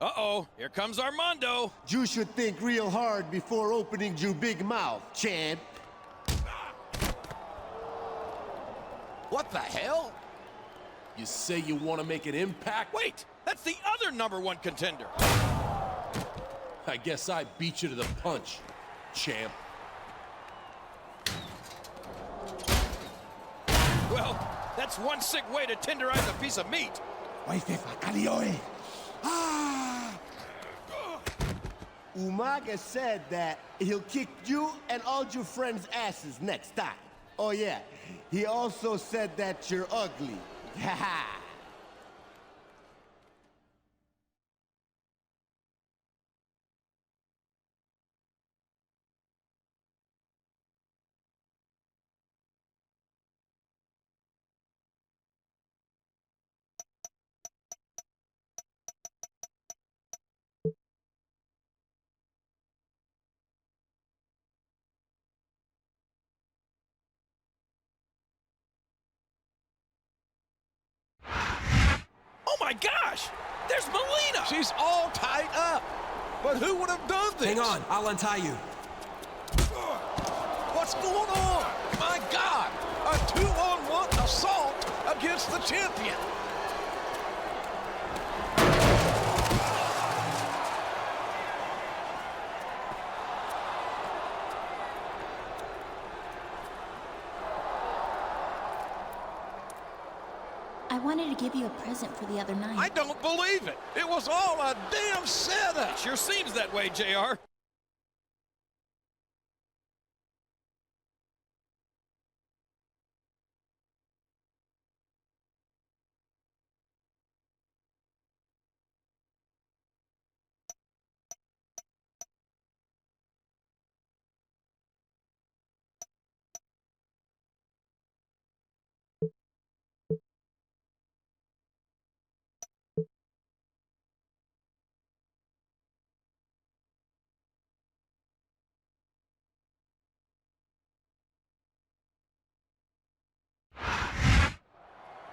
Uh-oh, here comes Armando. You should think real hard before opening your big mouth, champ. What the hell? You say you want to make an impact? Wait, that's the other #1 contender. I guess I beat you to the punch, champ. Well, that's one sick way to tenderize a piece of meat. Umaga said that he'll kick you and all your friends' asses next time. Oh yeah, he also said that you're ugly. Ha. Oh my gosh! There's Melina! She's all tied up. But who would have done this? Hang on, I'll untie you. What's going on? My God! A 2-on-1 assault against the champion. I wanted to give you a present for the other night. I don't believe it. It was all a damn setup. Sure seems that way, JR.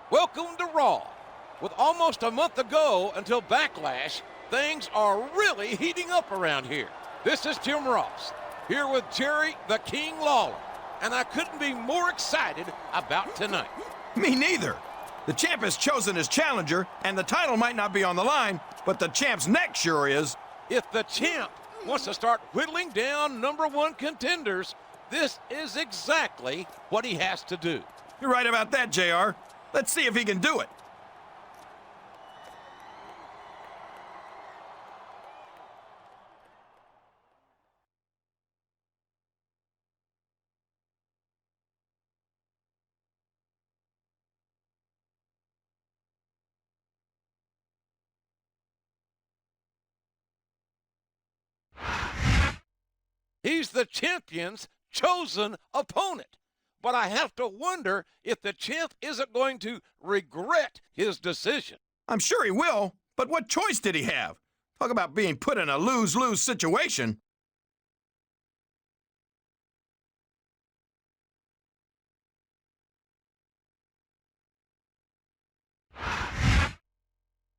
Welcome to Raw. With almost a month to go until Backlash, things are really heating up around here. This is Tim Ross, here with Jerry the King Lawler, and I couldn't be more excited about tonight. Me neither. The champ has chosen his challenger, and the title might not be on the line, but the champ's neck sure is. If the champ wants to start whittling down #1 contenders, this is exactly what he has to do. You're right about that, JR. Let's see if he can do it. He's the champion's chosen opponent. But I have to wonder if the champ isn't going to regret his decision. I'm sure he will, but what choice did he have? Talk about being put in a lose-lose situation.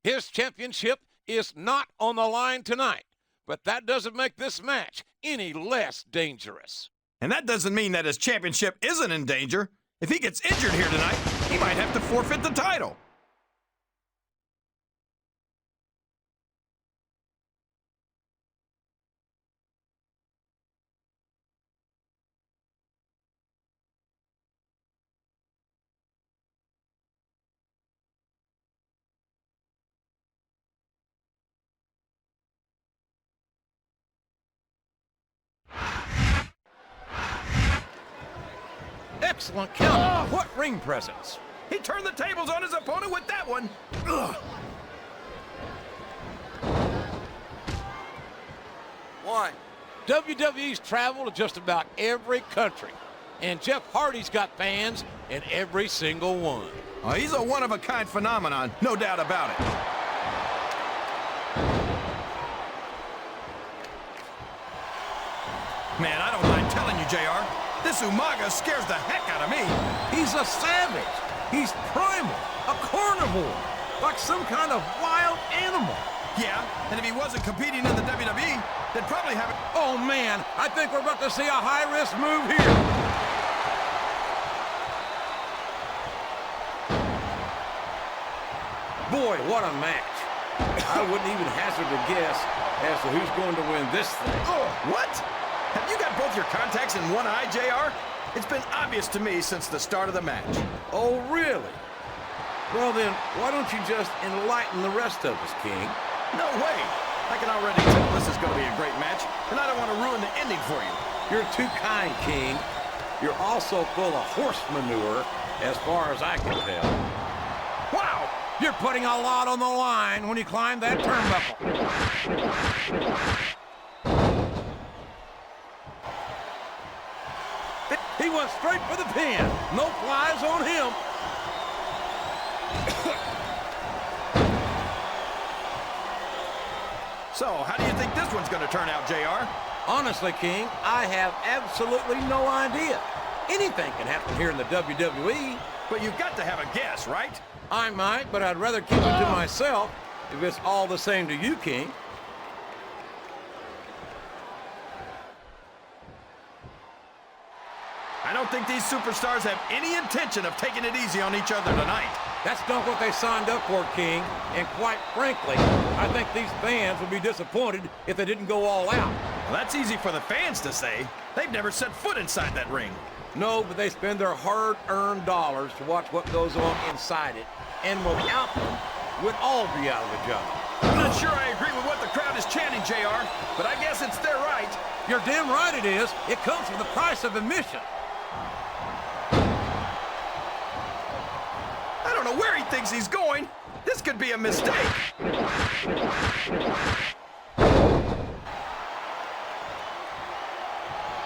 His championship is not on the line tonight, but that doesn't make this match any less dangerous. And that doesn't mean that his championship isn't in danger. If he gets injured here tonight, he might have to forfeit the title. Excellent count. What ring presence. He turned the tables on his opponent with that one. Ugh. One. WWE's traveled to just about every country, and Jeff Hardy's got fans in every single one. Oh, he's a one-of-a-kind phenomenon, no doubt about it. Man, I don't mind telling you, JR, this Umaga scares the heck out of me. He's a savage. He's primal, a carnivore. like some kind of wild animal. Yeah, and if he wasn't competing in the WWE, they'd probably have it. Oh, man, I think we're about to see a high-risk move here. Boy, what a match. I wouldn't even hazard a guess as to who's going to win this thing. Oh, what? Have you got both your contacts in one eye, JR? It's been obvious to me since the start of the match. Oh, really? Well, then, why don't you just enlighten the rest of us, King? No way. I can already tell this is going to be a great match, and I don't want to ruin the ending for you. You're too kind, King. You're also full of horse manure, as far as I can tell. Wow! You're putting a lot on the line when you climb that turnbuckle. He went straight for the pin. No flies on him. So, how do you think this one's going to turn out, JR? Honestly, King, I have absolutely no idea. Anything can happen here in the WWE. But you've got to have a guess, right? I might, but I'd rather keep it to myself if it's all the same to you, King. I don't think these superstars have any intention of taking it easy on each other tonight. That's not what they signed up for, King. And quite frankly, I think these fans would be disappointed if they didn't go all out. Well, that's easy for the fans to say. They've never set foot inside that ring. No, but they spend their hard-earned dollars to watch what goes on inside it. And without them, we'd all be out of a job. I'm not sure I agree with what the crowd is chanting, JR, but I guess it's their right. You're damn right it is. It comes with the price of admission. I don't know where he thinks he's going. This could be a mistake.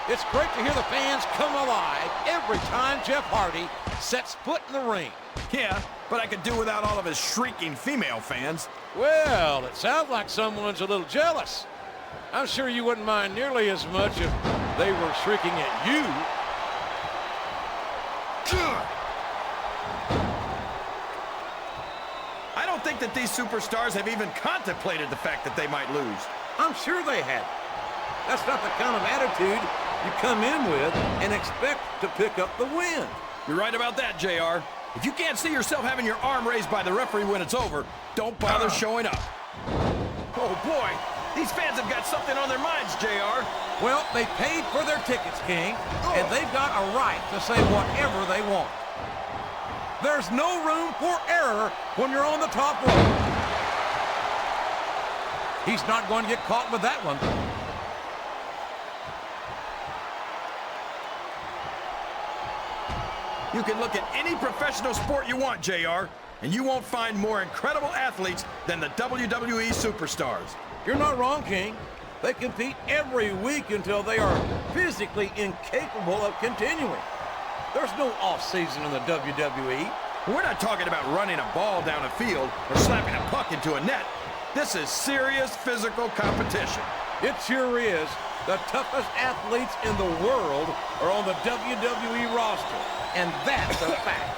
It's great to hear the fans come alive every time Jeff Hardy sets foot in the ring. Yeah, but I could do without all of his shrieking female fans. Well, it sounds like someone's a little jealous. I'm sure you wouldn't mind nearly as much if they were shrieking at you. I don't think that these superstars have even contemplated the fact that they might lose. I'm sure they have. That's not the kind of attitude you come in with and expect to pick up the win. You're right about that, JR. If you can't see yourself having your arm raised by the referee when it's over, don't bother showing up. Oh, boy. These fans have got something on their minds, JR. Well, they paid for their tickets, King, and they've got a right to say whatever they want. There's no room for error when you're on the top rope. He's not going to get caught with that one. You can look at any professional sport you want, JR, and you won't find more incredible athletes than the WWE superstars. You're not wrong, King. They compete every week until they are physically incapable of continuing. There's no off-season in the WWE. We're not talking about running a ball down a field or slapping a puck into a net. This is serious physical competition. It sure is. The toughest athletes in the world are on the WWE roster, and that's a fact.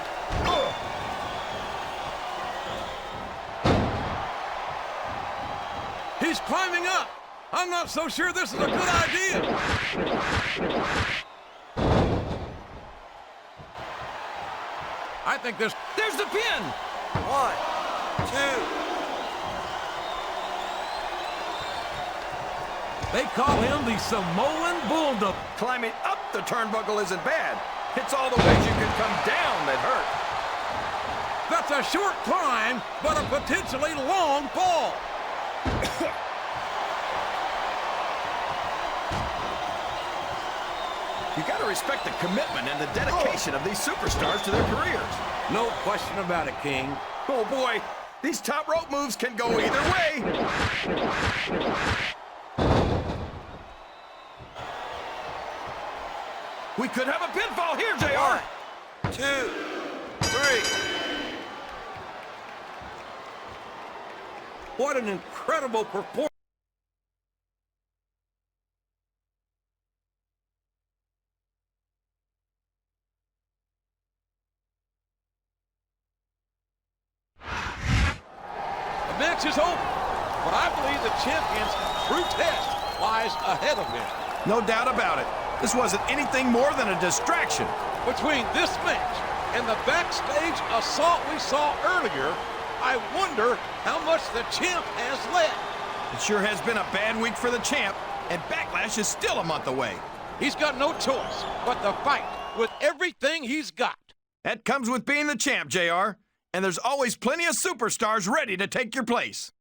He's climbing up. I'm not so sure this is a good idea. I think there's the pin. 1, 2. They call him the Samoan Bulldog. Climbing up the turnbuckle isn't bad. It's all the ways you can come down that hurt. That's a short climb, but a potentially long fall. You got to respect the commitment and the dedication of these superstars to their careers. No question about it, King. Oh, boy. These top rope moves can go either way. We could have a pinfall here, JR. 1, 2, 3. What an incredible performance. The match is over, but I believe the champion's true test lies ahead of him. No doubt about it. This wasn't anything more than a distraction. Between this match and the backstage assault we saw earlier, I wonder how much the champ has left. It sure has been a bad week for the champ, and Backlash is still a month away. He's got no choice but to fight with everything he's got. That comes with being the champ, JR. And there's always plenty of superstars ready to take your place.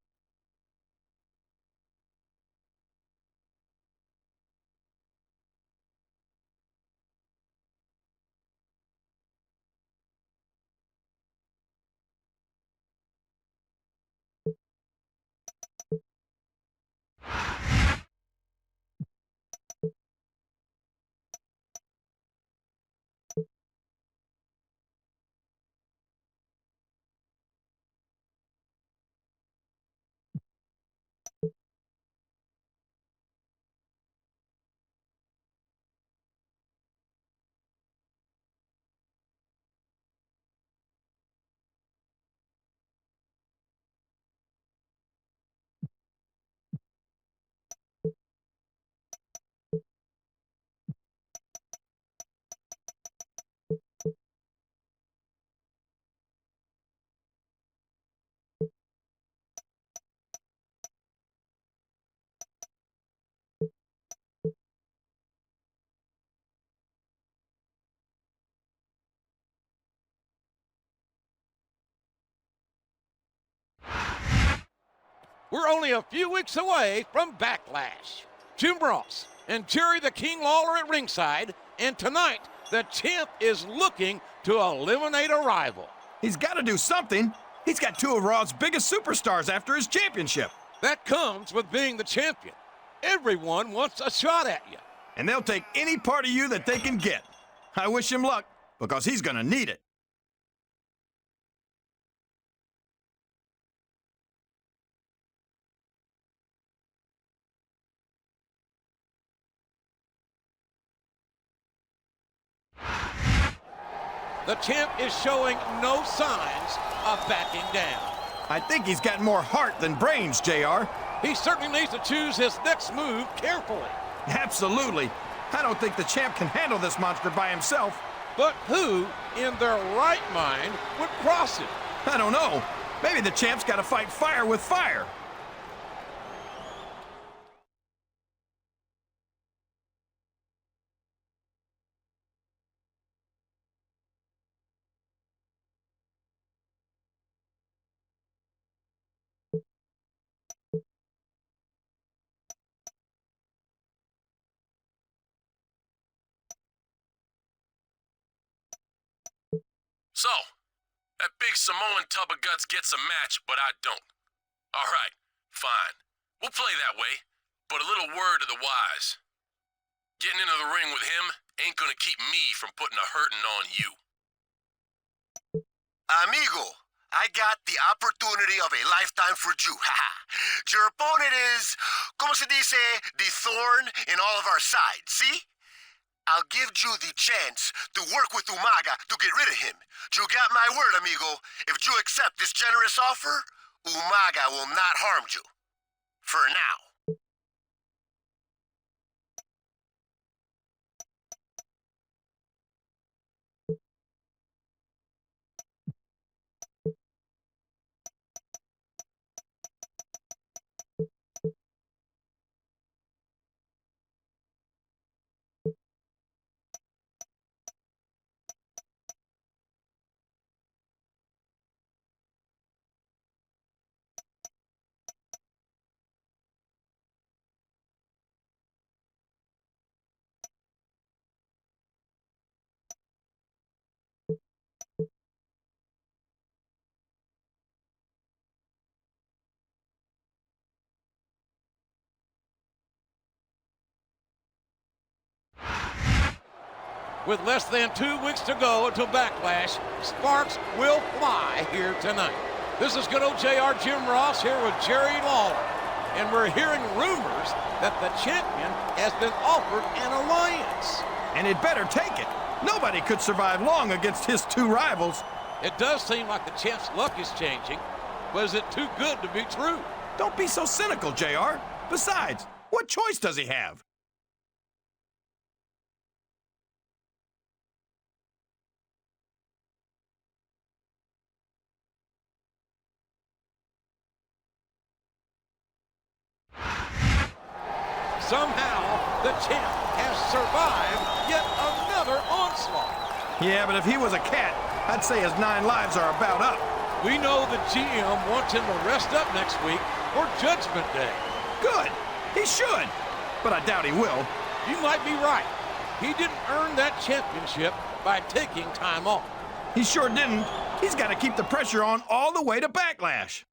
We're only a few weeks away from Backlash. Jim Ross and Jerry the King Lawler at ringside, and tonight the champ is looking to eliminate a rival. He's got to do something. He's got two of Raw's biggest superstars after his championship. That comes with being the champion. Everyone wants a shot at you. And they'll take any part of you that they can get. I wish him luck, because he's going to need it. The champ is showing no signs of backing down. I think he's got more heart than brains, JR. He certainly needs to choose his next move carefully. Absolutely. I don't think the champ can handle this monster by himself. But who in their right mind would cross him? I don't know. Maybe the champ's got to fight fire with fire. So, that big Samoan tub of guts gets a match, but I don't. All right, fine. We'll play that way, but a little word to the wise. Getting into the ring with him ain't gonna keep me from putting a hurting on you. Amigo, I got the opportunity of a lifetime for you. Your opponent is, como se dice, the thorn in all of our sides, see? I'll give you the chance to work with Umaga to get rid of him. You got my word, amigo. If you accept this generous offer, Umaga will not harm you. For now. With less than 2 weeks to go until Backlash, sparks will fly here tonight. This is good old JR Jim Ross here with Jerry Lawler. And we're hearing rumors that the champion has been offered an alliance. And he'd better take it. Nobody could survive long against his two rivals. It does seem like the champ's luck is changing. but is it too good to be true? Don't be so cynical, JR. Besides, what choice does he have? Somehow, the champ has survived yet another onslaught. Yeah, but if he was a cat, I'd say his 9 lives are about up. We know the GM wants him to rest up next week for Judgment Day. Good. He should. But I doubt he will. You might be right. He didn't earn that championship by taking time off. He sure didn't. He's got to keep the pressure on all the way to Backlash.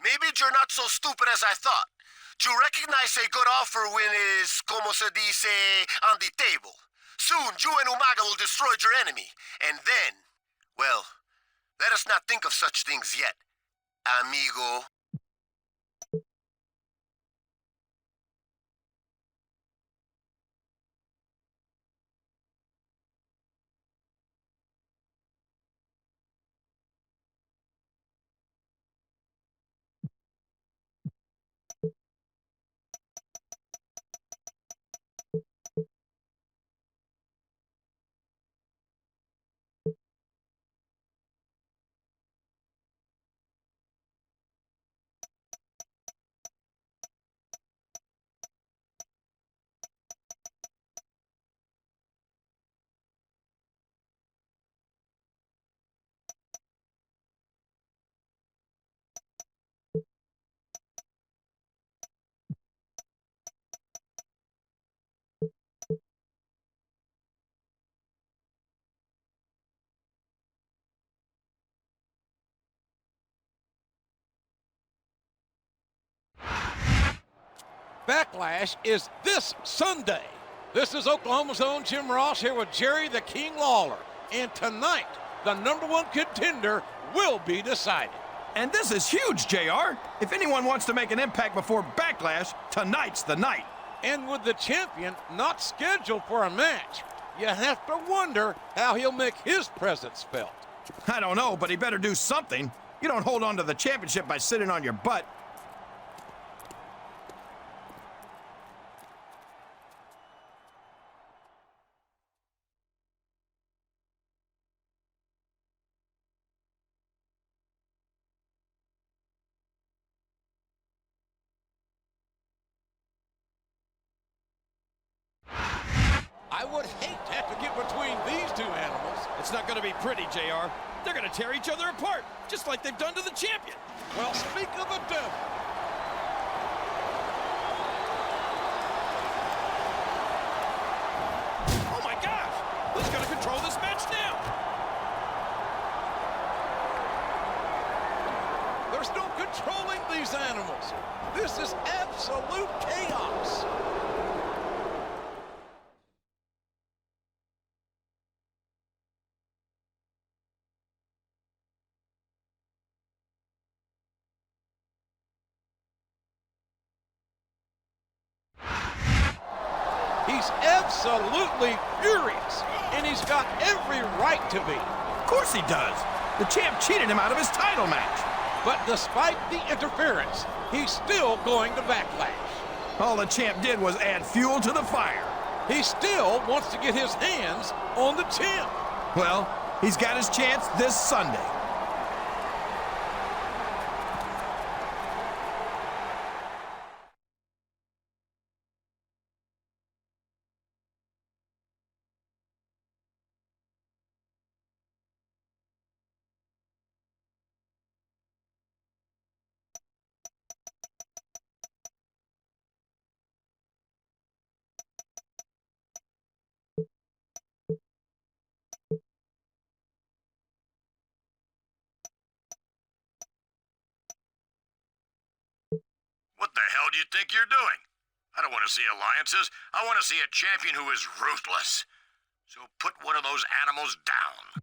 Maybe you're not so stupid as I thought. You recognize a good offer when is, como se dice, on the table. Soon, you and Umaga will destroy your enemy. And then, well, let us not think of such things yet, amigo. Backlash is this Sunday. This is Oklahoma's own Jim Ross here with Jerry the King Lawler. And tonight, the #1 contender will be decided. And this is huge, JR. If anyone wants to make an impact before Backlash, tonight's the night. And with the champion not scheduled for a match, you have to wonder how he'll make his presence felt. I don't know, but he better do something. You don't hold on to the championship by sitting on your butt. I would hate to have to get between these two animals. It's not going to be pretty, JR. They're going to tear each other apart, just like they've done to the champion. Well, speak of the devil. Oh my gosh! Who's going to control this match now? There's no controlling these animals. This is absolute chaos. He's absolutely furious, and he's got every right to be. Of course he does. The champ cheated him out of his title match. But despite the interference, he's still going to Backlash. All the champ did was add fuel to the fire. He still wants to get his hands on the champ. Well, he's got his chance this Sunday. What the hell do you think you're doing? I don't want to see alliances. I want to see a champion who is ruthless. So put one of those animals down.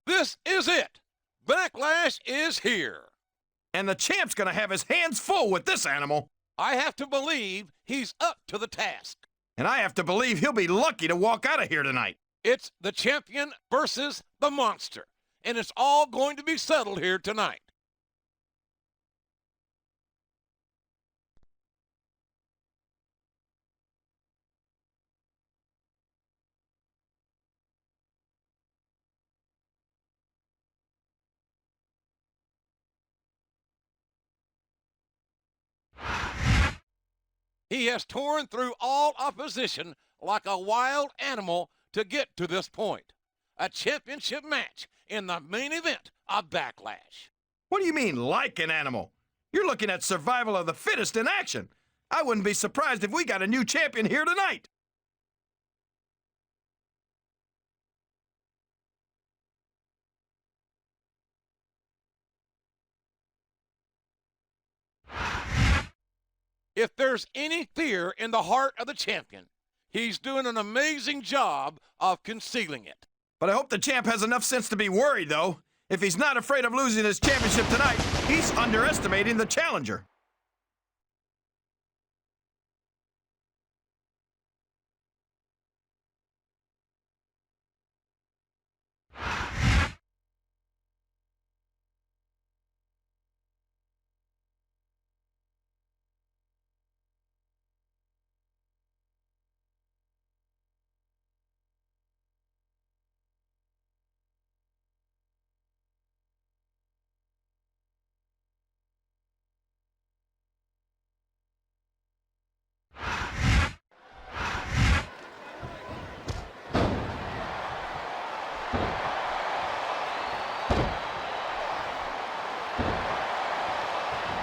This is it. Backlash is here. And the champ's gonna have his hands full with this animal. I have to believe he's up to the task. And I have to believe he'll be lucky to walk out of here tonight. It's the champion versus the monster. And it's all going to be settled here tonight. He has torn through all opposition like a wild animal to get to this point. A championship match in the main event of Backlash. What do you mean, like an animal? You're looking at survival of the fittest in action. I wouldn't be surprised if we got a new champion here tonight. If there's any fear in the heart of the champion, he's doing an amazing job of concealing it. But I hope the champ has enough sense to be worried, though. If he's not afraid of losing his championship tonight, he's underestimating the challenger.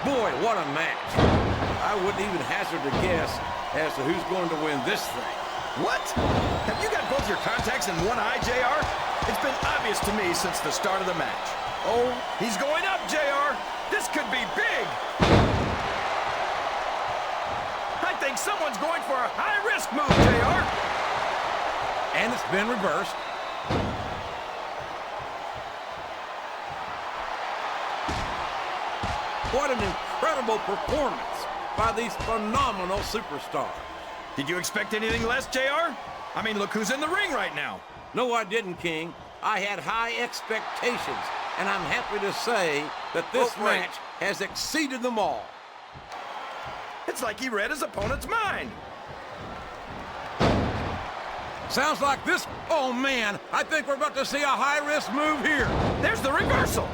Boy, what a match. I wouldn't even hazard a guess as to who's going to win this thing. What? Have you got both your contacts in one eye, JR? It's been obvious to me since the start of the match. Oh, he's going up, JR. This could be big. I think someone's going for a high-risk move, JR. And it's been reversed. What an incredible performance by these phenomenal superstars. Did you expect anything less, JR? I mean, look who's in the ring right now. No, I didn't, King. I had high expectations, and I'm happy to say that this match has exceeded them all. It's like he read his opponent's mind. Sounds like this. Oh, man, I think we're about to see a high-risk move here. There's the reversal.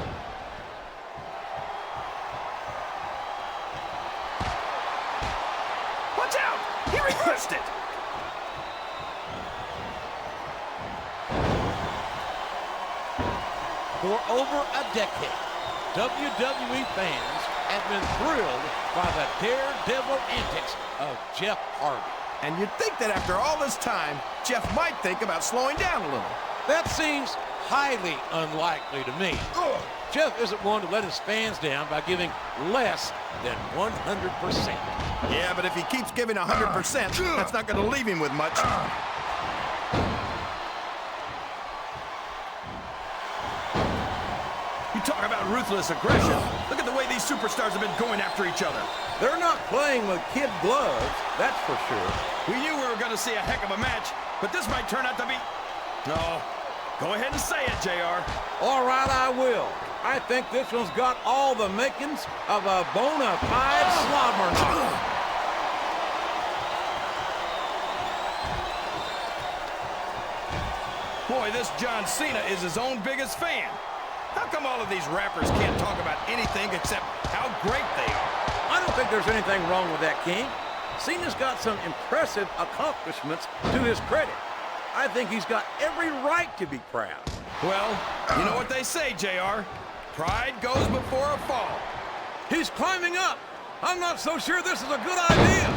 Watch out! He reversed it! For over a decade, WWE fans have been thrilled by the daredevil antics of Jeff Hardy. And you'd think that after all this time, Jeff might think about slowing down a little. That seems highly unlikely to me. Jeff isn't one to let his fans down by giving less than 100%. Yeah, but if he keeps giving 100%, that's not going to leave him with much. You talk about ruthless aggression. Look at the way these superstars have been going after each other. They're not playing with kid gloves, that's for sure. We knew we were going to see a heck of a match, but this might turn out to be... No. Go ahead and say it, JR. All right, I will. I think this one's got all the makings of a bona fide slobber knocker. Boy, this John Cena is his own biggest fan. How come all of these rappers can't talk about anything except how great they are? I don't think there's anything wrong with that, King. Cena's got some impressive accomplishments to his credit. I think he's got every right to be proud. Well, you know what they say, JR. Pride goes before a fall. He's climbing up. I'm not so sure this is a good idea.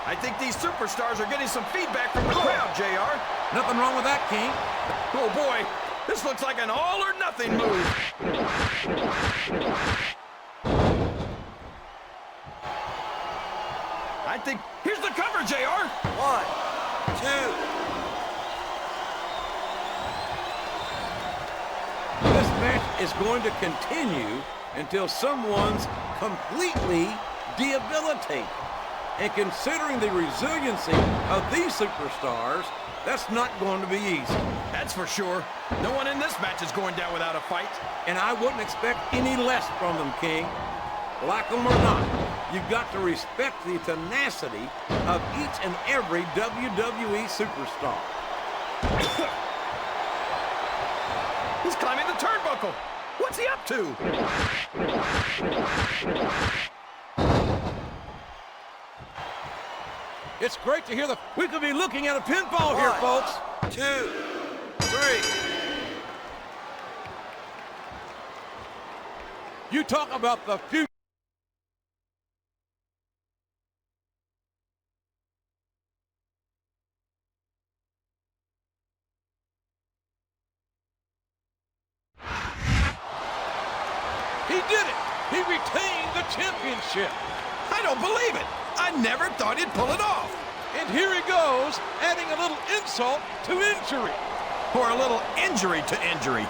I think these superstars are getting some feedback from the crowd, JR. Nothing wrong with that, King. Oh, boy. This looks like an all-or-nothing move. I think... Here's the cover, JR. 1, 2. This match is going to continue until someone's completely debilitated. And considering the resiliency of these superstars, that's not going to be easy. That's for sure. No one in this match is going down without a fight. And I wouldn't expect any less from them, King. Like them or not, you've got to respect the tenacity of each and every WWE superstar. He's climbing the turnbuckle. What's he up to? It's great to hear we could be looking at a pinfall here, folks. 2, 3. You talk about the future. He did it. He retained the championship. I don't believe it. I never thought he'd pull it off. And here he goes, adding a little insult to injury. Or a little injury to injury.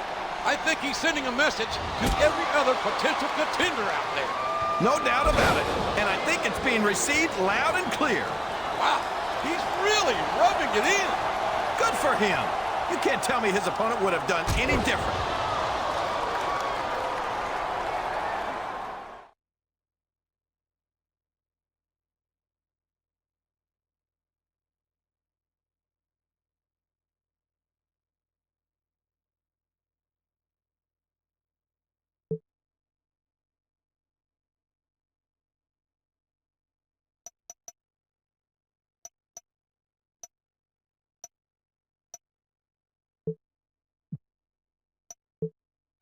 I think he's sending a message to every other potential contender out there. No doubt about it. And I think it's being received loud and clear. Wow, he's really rubbing it in. Good for him. You can't tell me his opponent would have done any different.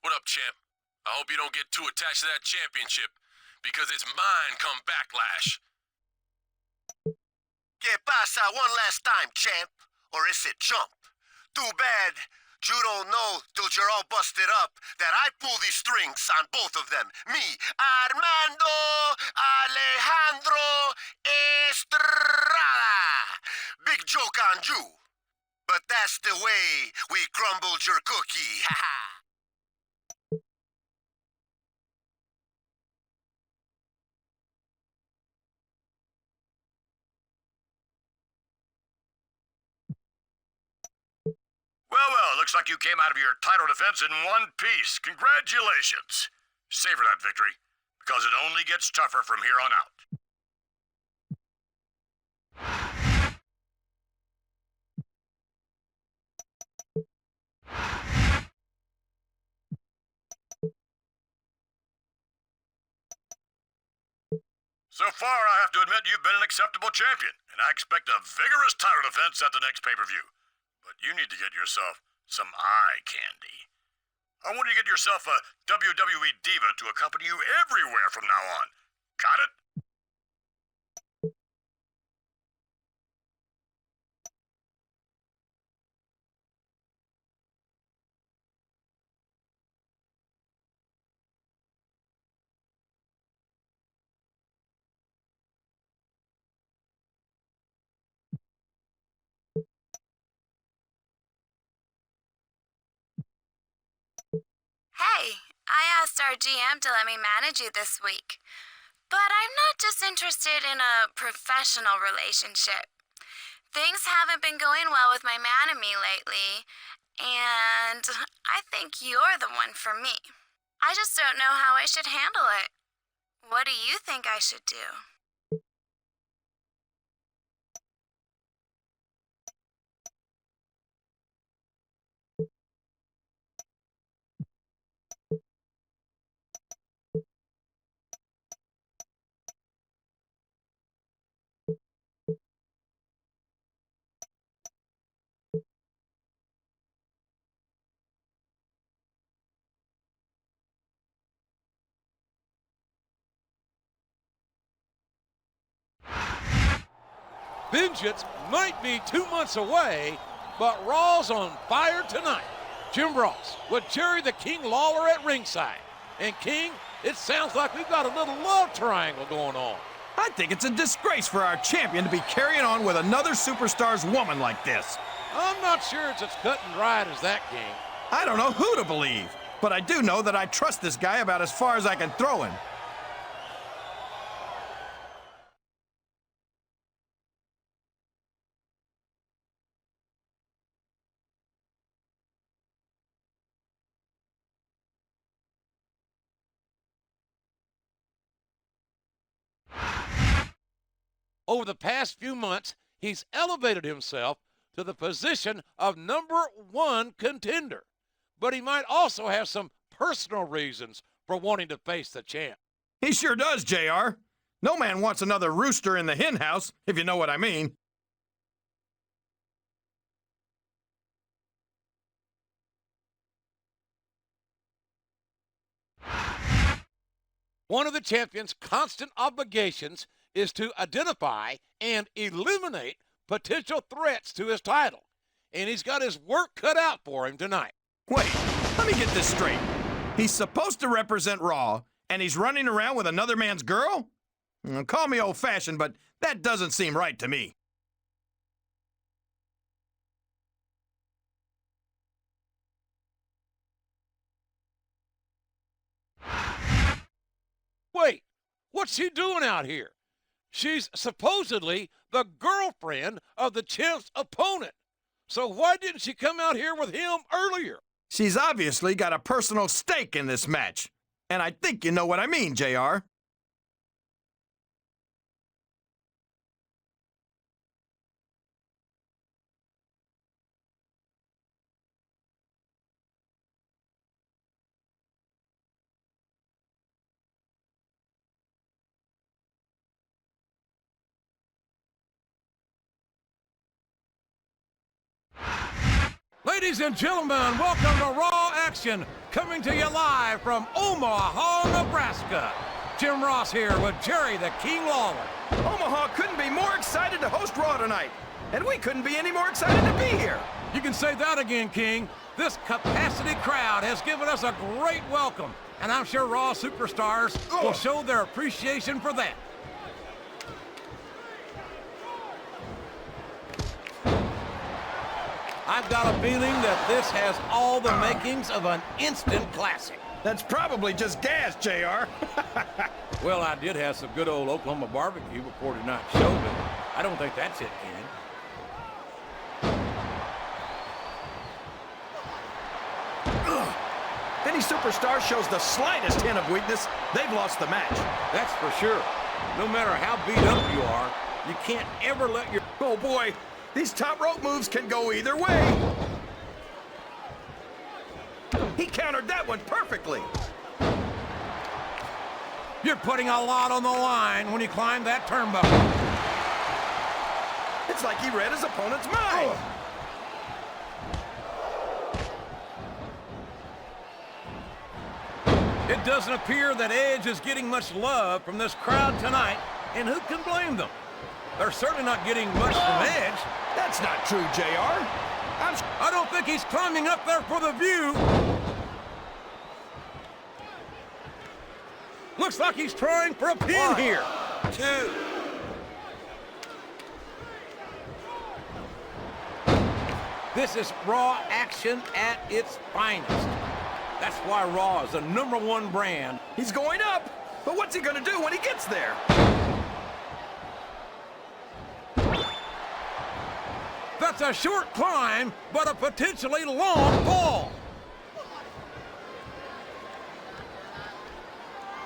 What up, champ? I hope you don't get too attached to that championship, because it's mine come Backlash. ¿Qué pasa one last time, champ? Or is it chump? Too bad you don't know till you're all busted up that I pull these strings on both of them. Me, Armando Alejandro Estrada. Big joke on you. But that's the way we crumbled your cookie. Well, looks like you came out of your title defense in one piece. Congratulations. Savor that victory, because it only gets tougher from here on out. So far, I have to admit you've been an acceptable champion, and I expect a vigorous title defense at the next pay-per-view. But you need to get yourself some eye candy. I want you to get yourself a WWE diva to accompany you everywhere from now on. Got it? Hey, I asked our GM to let me manage you this week. But I'm not just interested in a professional relationship. Things haven't been going well with my man and me lately, and I think you're the one for me. I just don't know how I should handle it. What do you think I should do? Vengeance might be 2 months away, but Raw's on fire tonight. Jim Ross with Jerry the King Lawler at ringside. And King, it sounds like we've got a little love triangle going on. I think it's a disgrace for our champion to be carrying on with another superstar's woman like this. I'm not sure it's as cut and dried as that, King. I don't know who to believe, but I do know that I trust this guy about as far as I can throw him. Over the past few months, he's elevated himself to the position of #1 contender. But he might also have some personal reasons for wanting to face the champ. He sure does, JR. No man wants another rooster in the hen house, if you know what I mean. One of the champion's constant obligations is to identify and eliminate potential threats to his title. And he's got his work cut out for him tonight. Wait, let me get this straight. He's supposed to represent Raw, and he's running around with another man's girl? Call me old-fashioned, but that doesn't seem right to me. Wait, what's she doing out here? She's supposedly the girlfriend of the champ's opponent. So why didn't she come out here with him earlier? She's obviously got a personal stake in this match. And I think you know what I mean, JR. Ladies and gentlemen, welcome to Raw Action, coming to you live from Omaha, Nebraska. Jim Ross here with Jerry the King Lawler. Omaha couldn't be more excited to host Raw tonight, and we couldn't be any more excited to be here. You can say that again, King. This capacity crowd has given us a great welcome, and I'm sure Raw superstars will show their appreciation for that. I've got a feeling that this has all the makings of an instant classic. That's probably just gas, JR. Well, I did have some good old Oklahoma barbecue before tonight's show, but I don't think that's it, Ken. Any superstar shows the slightest hint of weakness, they've lost the match. That's for sure. No matter how beat up you are, you can't ever let your... Oh, boy. These top rope moves can go either way. He countered that one perfectly. You're putting a lot on the line when you climb that turnbuckle. It's like he read his opponent's mind. It doesn't appear that Edge is getting much love from this crowd tonight, and who can blame them? They're certainly not getting much from Edge. That's not true, JR. I don't think he's climbing up there for the view. Looks like he's trying for a pin here. 2. This is Raw Action at its finest. That's why Raw is the #1 brand. He's going up, but what's he gonna do when he gets there? That's a short climb, but a potentially long fall.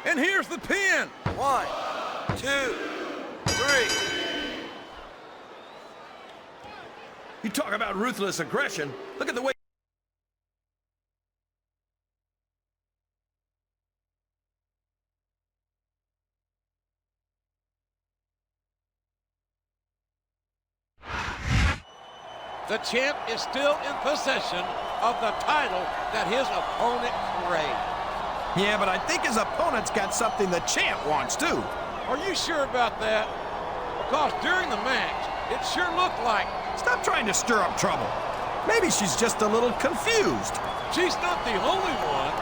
And here's the pin. 1, 2, 3. You talk about ruthless aggression. Look at the way. The champ is still in possession of the title that his opponent craved. Yeah, but I think his opponent's got something the champ wants, too. Are you sure about that? Because during the match, it sure looked like... Stop trying to stir up trouble. Maybe she's just a little confused. She's not the only one.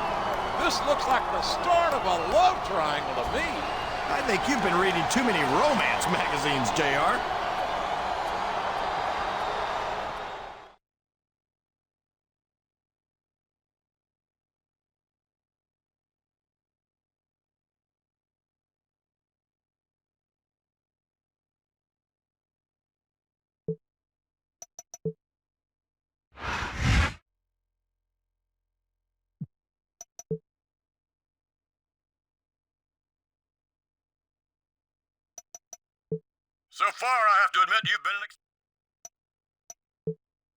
This looks like the start of a love triangle to me. I think you've been reading too many romance magazines, JR. So far, I have to admit you've been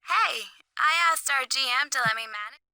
Hey, I asked our GM to let me manage.